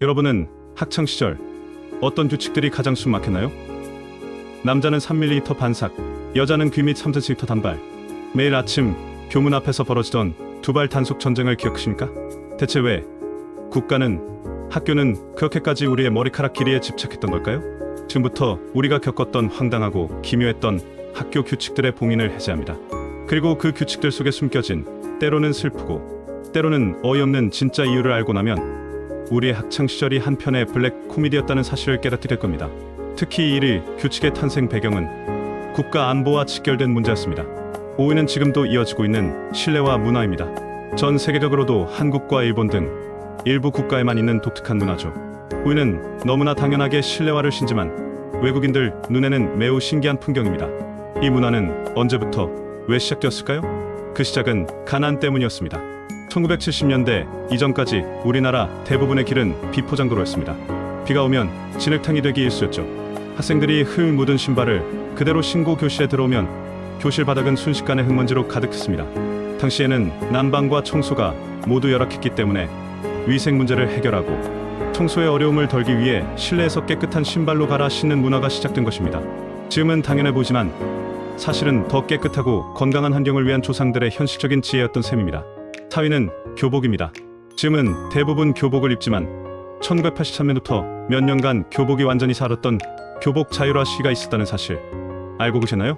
여러분은 학창시절 어떤 규칙들이 가장 숨막혔나요? 남자는 3mm 반삭, 여자는 귀 및 3cm 단발. 매일 아침 교문 앞에서 벌어지던 두발 단속 전쟁을 기억하십니까? 대체 왜 국가는, 학교는 그렇게까지 우리의 머리카락 길이에 집착했던 걸까요? 지금부터 우리가 겪었던 황당하고 기묘했던 학교 규칙들의 봉인을 해제합니다. 그리고 그 규칙들 속에 숨겨진 때로는 슬프고 때로는 어이없는 진짜 이유를 알고 나면 우리의 학창시절이 한편의 블랙 코미디였다는 사실을 깨닫게 될 겁니다. 특히 1위 규칙의 탄생 배경은 국가 안보와 직결된 문제였습니다. 5위는 지금도 이어지고 있는 신뢰와 문화입니다. 전 세계적으로도 한국과 일본 등 일부 국가에만 있는 독특한 문화죠. 5위는 너무나 당연하게 신뢰와를 신지만 외국인들 눈에는 매우 신기한 풍경입니다. 이 문화는 언제부터 왜 시작되었을까요? 그 시작은 가난 때문이었습니다. 1970년대 이전까지 우리나라 대부분의 길은 비포장도로였습니다. 비가 오면 진흙탕이 되기 일쑤였죠. 학생들이 흙 묻은 신발을 그대로 신고 교실에 들어오면 교실 바닥은 순식간에 흙먼지로 가득했습니다. 당시에는 난방과 청소가 모두 열악했기 때문에 위생 문제를 해결하고 청소의 어려움을 덜기 위해 실내에서 깨끗한 신발로 갈아 신는 문화가 시작된 것입니다. 지금은 당연해 보이지만 사실은 더 깨끗하고 건강한 환경을 위한 조상들의 현실적인 지혜였던 셈입니다. 4위는 교복입니다. 지금은 대부분 교복을 입지만 1983년부터 몇 년간 교복이 완전히 사라졌던 교복 자율화 시기가 있었다는 사실 알고 계셨나요?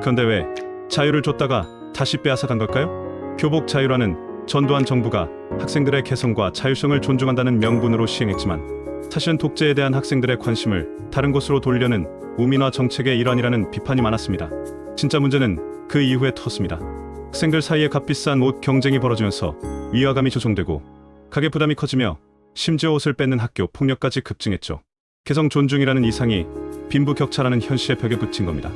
그런데 왜 자유를 줬다가 다시 빼앗아간 걸까요? 교복 자율화는 전두환 정부가 학생들의 개성과 자율성을 존중한다는 명분으로 시행했지만 사실은 독재에 대한 학생들의 관심을 다른 곳으로 돌리려는 우민화 정책의 일환이라는 비판이 많았습니다. 진짜 문제는 그 이후에 터졌습니다. 학생들 사이에 값비싼 옷 경쟁이 벌어지면서 위화감이 조성되고 가계 부담이 커지며 심지어 옷을 뺏는 학교 폭력까지 급증했죠. 개성 존중이라는 이상이 빈부격차라는 현실의 벽에 붙인 겁니다.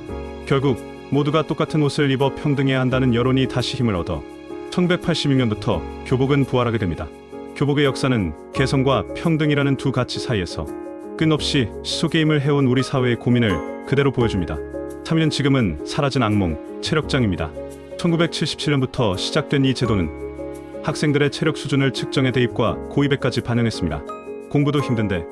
결국 모두가 똑같은 옷을 입어 평등해야 한다는 여론이 다시 힘을 얻어 1986년부터 교복은 부활하게 됩니다. 교복의 역사는 개성과 평등이라는 두 가치 사이에서 끝없이 시소게임을 해온 우리 사회의 고민을 그대로 보여줍니다. 3위는 지금은 사라진 악몽, 체력장입니다. 1977년부터 시작된 이 제도는 학생들의 체력 수준을 측정해 대입과 고입에까지 반영했습니다. 공부도 힘든데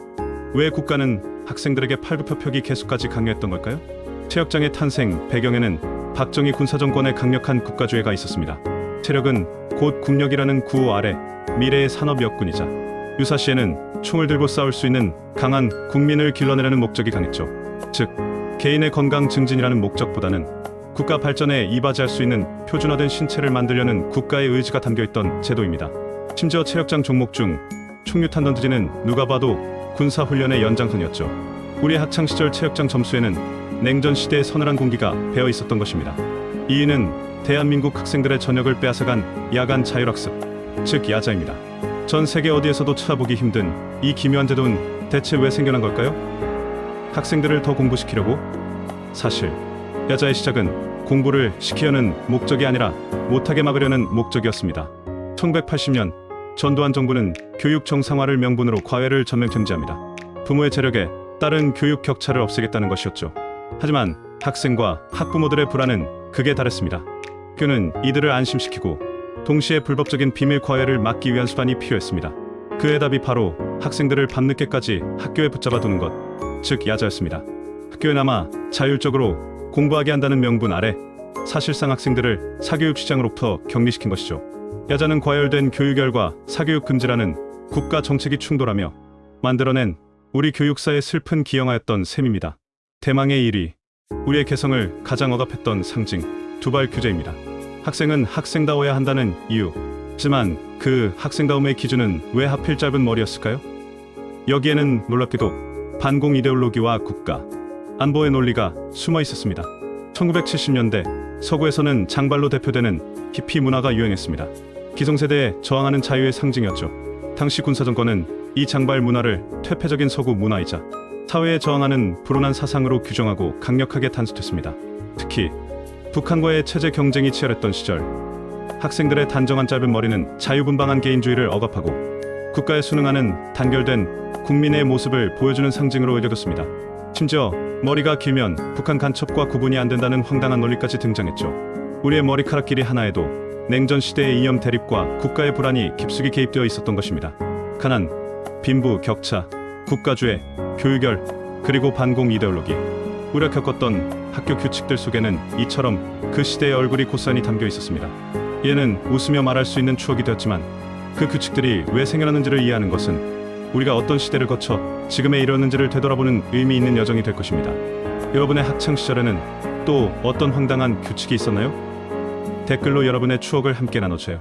왜 국가는 학생들에게 팔굽혀펴기 개수까지 강요했던 걸까요? 체력장의 탄생 배경에는 박정희 군사정권의 강력한 국가주의가 있었습니다. 체력은 곧 국력이라는 구호 아래 미래의 산업 여군이자 유사시에는 총을 들고 싸울 수 있는 강한 국민을 길러내라는 목적이 강했죠. 즉 개인의 건강 증진이라는 목적보다는 국가 발전에 이바지할 수 있는 표준화된 신체를 만들려는 국가의 의지가 담겨있던 제도입니다. 심지어 체력장 종목 중 총류탄 던지기는 누가 봐도 군사훈련의 연장선이었죠. 우리 학창시절 체력장 점수에는 냉전 시대의 서늘한 공기가 배어 있었던 것입니다. 2위는 대한민국 학생들의 저녁을 빼앗아간 야간 자율학습, 즉 야자입니다. 전 세계 어디에서도 찾아보기 힘든 이 기묘한 제도는 대체 왜 생겨난 걸까요? 학생들을 더 공부시키려고? 사실 야자의 시작은 공부를 시키려는 목적이 아니라 못하게 막으려는 목적이었습니다. 1980년 전두환 정부는 교육 정상화를 명분으로 과외를 전면 금지합니다. 부모의 재력에 따른 교육 격차를 없애겠다는 것이었죠. 하지만 학생과 학부모들의 불안은 극에 달했습니다. 학교는 이들을 안심시키고 동시에 불법적인 비밀 과외를 막기 위한 수단이 필요했습니다. 그 해답이 바로 학생들을 밤늦게까지 학교에 붙잡아 두는 것, 즉 야자였습니다. 학교에 남아 자율적으로 공부하게 한다는 명분 아래 사실상 학생들을 사교육 시장으로부터 격리시킨 것이죠. 야자는 과열된 교육열과 사교육 금지라는 국가 정책이 충돌하며 만들어낸 우리 교육사의 슬픈 기형아였던 셈입니다. 대망의 1위, 우리의 개성을 가장 억압했던 상징, 두발 규제입니다. 학생은 학생다워야 한다는 이유, 하지만 그 학생다움의 기준은 왜 하필 짧은 머리였을까요? 여기에는 놀랍게도 반공 이데올로기와 국가 안보의 논리가 숨어 있었습니다. 1970년대 서구에서는 장발로 대표되는 히피 문화가 유행했습니다. 기성세대에 저항하는 자유의 상징이었죠. 당시 군사정권은 이 장발 문화를 퇴폐적인 서구 문화이자 사회에 저항하는 불온한 사상으로 규정하고 강력하게 단속했습니다. 특히 북한과의 체제 경쟁이 치열했던 시절 학생들의 단정한 짧은 머리는 자유분방한 개인주의를 억압하고 국가에 순응하는 단결된 국민의 모습을 보여주는 상징으로 여겨졌습니다. 심지어 머리가 길면 북한 간첩과 구분이 안 된다는 황당한 논리까지 등장했죠. 우리의 머리카락 길이 하나에도 냉전 시대의 이념 대립과 국가의 불안이 깊숙이 개입되어 있었던 것입니다. 가난, 빈부, 격차, 국가주의, 교육열, 그리고 반공 이데올로기. 우리가 겪었던 학교 규칙들 속에는 이처럼 그 시대의 얼굴이 고스란히 담겨 있었습니다. 얘는 웃으며 말할 수 있는 추억이 되었지만 그 규칙들이 왜 생겨났는지를 이해하는 것은 우리가 어떤 시대를 거쳐 지금에 이르렀는지를 되돌아보는 의미 있는 여정이 될 것입니다. 여러분의 학창 시절에는 또 어떤 황당한 규칙이 있었나요? 댓글로 여러분의 추억을 함께 나눠주세요.